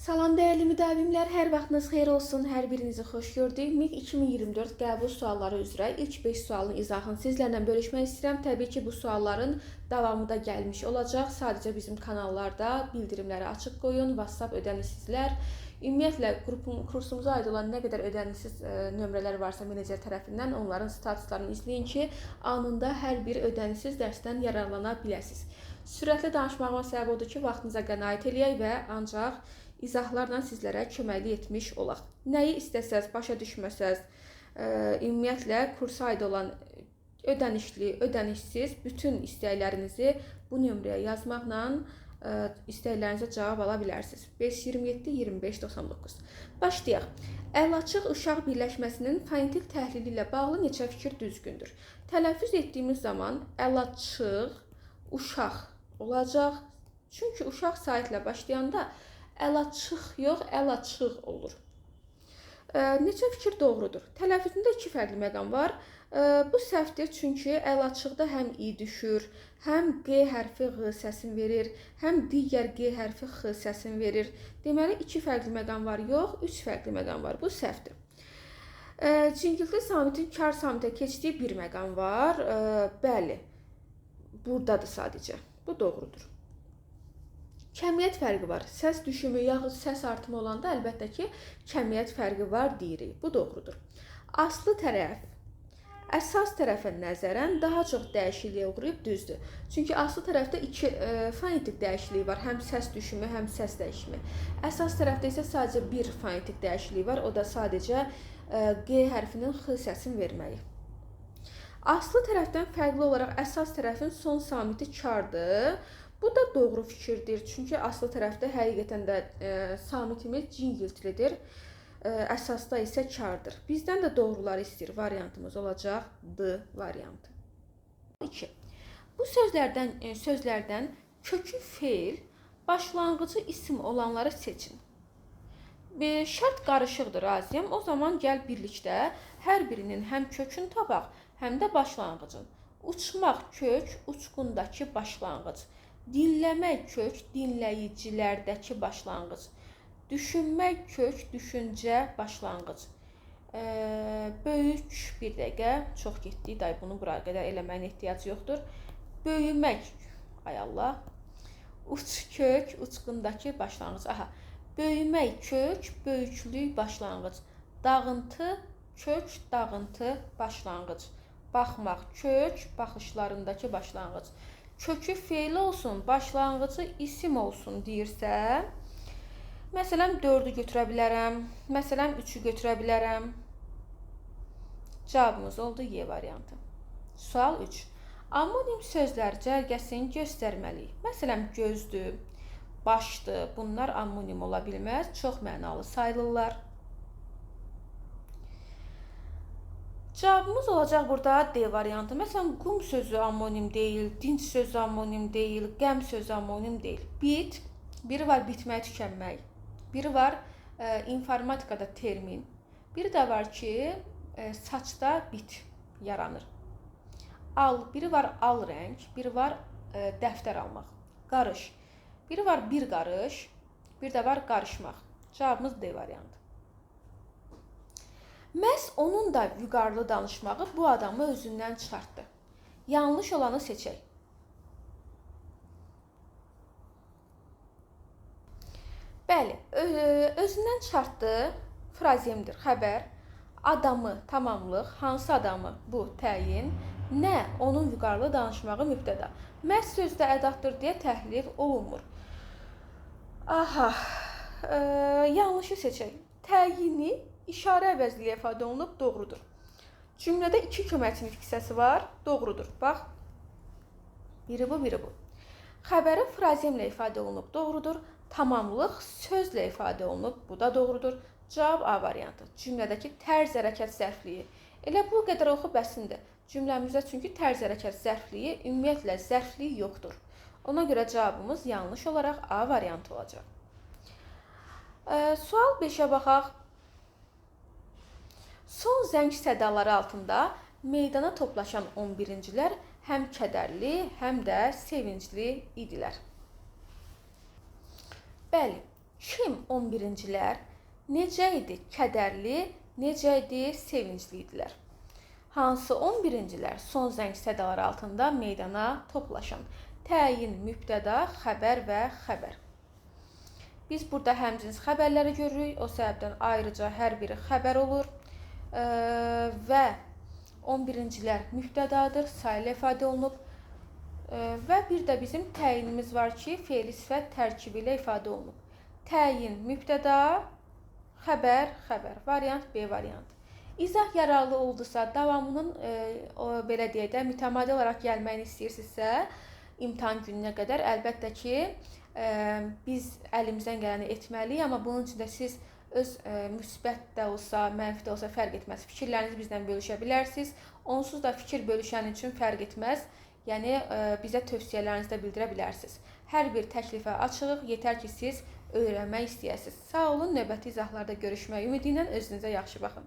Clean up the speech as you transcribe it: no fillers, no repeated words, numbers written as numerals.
Salam dəyərli müdavimlər, hər vaxtınız xeyir olsun, hər birinizi xoş gördük. MİQ 2024 qəbul sualları üzrə ilk 5 sualın izahını sizlərlə bölüşmək istəyirəm. Təbii ki, bu sualların davamı da gəlmiş olacaq. Sadəcə bizim kanallarda bildirimləri açıq qoyun, WhatsApp ödənişsizlər. Ümumiyyətlə, kursumuza aid olan nə qədər ödənişsiz nömrələr varsa menecer tərəfindən onların statuslarını izləyin ki, anında hər bir ödənişsiz dərsdən yararlana biləsiniz. Sürətli danışmağıma səbəb odur ki, vaxtınıza qənaət eləyək və ancaq izahlarla sizlərə köməklik etmiş olaq. Nəyi istəsəz, başa düşməsəz, ümumiyyətlə kursa aid olan ödənişli, ödənişsiz bütün istəklərinizi bu nömrəyə yazmaqla istəklərinizə cavab ala bilərsiniz. 527 25 99. Başlayaq. Əl-açıq uşaq birləşməsinin fonetik təhlili ilə bağlı neçə fikir düzgündür? Tələffüz etdiyimiz zaman əl-açıq uşaq olacaq. Çünki uşaq saitlə başlayanda əl-açıq yox, əl-açıq olur. Neçə fikir doğrudur? Tələffüzündə iki fərqli məqam var. Bu səhvdir, çünki əl-açıqda həm i düşür, həm q hərfi ğ səsini verir, həm digər g hərfi x səsini verir. Deməli, iki fərqli məqam var, yox, üç fərqli məqam var. Bu səhvdir. Cingiltli samitin kar samitə keçdiyi bir məqam var. Bəli, buradadır sadəcə. Bu doğrudur. Kəmiyyət fərqi var. Səs düşümü yaxud səs artımı olanda əlbəttə ki, kəmiyyət fərqi var deyirik. Bu doğrudur. Aslı tərəf əsas tərəfə nəzərən daha çox dəyişikliyə uğrayıb, düzdür. Çünki aslı tərəfdə iki fonetik dəyişikliyi var. Həm səs düşümü, həm səs dəyişimi. Əsas tərəfdə isə sadəcə bir fonetik dəyişikliyi var. O da sadəcə G hərfinin x səsini verməyi. Aslı tərəfdən fərqli olaraq əsas tərəfin son samiti kardır. Bu da doğru fikirdir. Çünki aslı tərəfdə həqiqətən də samitimiz cingiltlidir. Əsasda isə kardır. Bizdən də doğruları istəyir. Variantımız olacaq D variantı. 2. Bu sözlərdən kökü feil, başlanğıcı isim olanları seçin. Şərt qarışıqdır, razıyam. O zaman gəl birlikdə hər birinin həm kökünü tapaq, həm də başlanğıcın. Uçmaq kök, uçqundakı başlanğıc. Dinləmək kök, dinləyicilərdəki başlanğıc. Düşünmək kök, düşüncə başlanğıc. Böyük, bir dəqiqə, çox getdik, day bunu buraya qədər eləməyin ehtiyacı yoxdur. Böyümək, ay Allah. Uç kök, uçqundakı başlanğıc. Aha. Böyümək kök, böyüklük başlanğıc. Dağıntı kök, dağıntı başlanğıc. Baxmaq kök, baxışlarındakı başlanğıc. Kökü feil olsun, başlanğıcı isim olsun deyirsə, məsələn 4-ü götürə bilərəm, məsələn 3-ü götürə bilərəm. Cavabımız oldu Y variantı. Sual 3. Ammonim sözlər cərgəsini göstərməliyik. Məsələn gözdür, başdır, bunlar ammonim ola bilməz, çox mənalı sayılırlar. Cavabımız olacaq burada D variantı. Məsələn, qum sözü ammonim deyil, dinc sözü ammonim deyil, qəm sözü ammonim deyil. Bit, biri var bitmək, tükənmək, biri var informatikada termin, biri də var ki, saçda bit yaranır. Al, biri var al rəng, biri var dəftər almaq. Qarış, biri var bir qarış, bir də var qarışmaq. Cavabımız D variantı. Məhz onun da vüqarlı danışmağı bu adamı özündən çıxartdı. Yanlış olanı seçək. Bəli, özündən çıxartdı frazemdir, xəbər. Adamı, tamamlıq, hansı adamı bu təyin, nə onun vüqarlı danışmağı mübtəda. Məhz sözdə ədatdır deyə təhlil olunmur. Aha, yanlışı seçək. Təyini İşarə əvəzli ifadə olunub, doğrudur. Cümlədə iki köməkçilik hissəsi var, doğrudur. Bax, biri bu, biri bu. Xəbəri frazemlə ifadə olunub, doğrudur. Tamamlıq sözlə ifadə olunub, bu da doğrudur. Cavab A variantı. Cümlədəki tərz hərəkət zərfliyi. Elə bu qədər oxu bəsindir. Cümləmizdə çünki tərz hərəkət zərfliyi, ümumiyyətlə zərfliyi yoxdur. Ona görə cavabımız yanlış olaraq A variantı olacaq. Sual 5-ə baxaq. Son zəng sədaları altında meydana toplaşan 11-cilər həm kədərli, həm də sevincli idilər. Bəli, Kim 11-cilər? Necə idi kədərli, necə idi sevincli idilər? Hansı 11-cilər son zəng sədaları altında meydana toplaşan? Təyin, mübtəda, xəbər və xəbər. Biz burada həmcins xəbərləri görürük. O səbəbdən ayrıca hər biri xəbər olur. Və 11-cilər mübtədadır, saylı ifadə olunub. Və bir də bizim təyinimiz var ki, fe'li sifət tərkibi ilə ifadə olunub. Təyin, mübtəda, xəbər, xəbər. Variant B variantı. İzah yararlı oldusa, davamının belə deyək də, mütəmadi olaraq gəlməyini istəyirsinizsə, imtahan gününə qədər əlbəttə ki, biz əlimizdən gələni etməliyik, amma bunun üçün də siz öz müsbət də olsa, mənfi də olsa fərq etməz. Fikirlərinizi bizlə bölüşə bilərsiniz. Onsuz da fikir bölüşən üçün fərq etməz. Yəni bizə tövsiyələrinizi də bildirə bilərsiniz. Hər bir təklifə açığıq, yetər ki siz öyrənmək istəyəsiniz. Sağ olun, növbəti izahlarda görüşmək ümidi ilə özünüzə yaxşı baxın.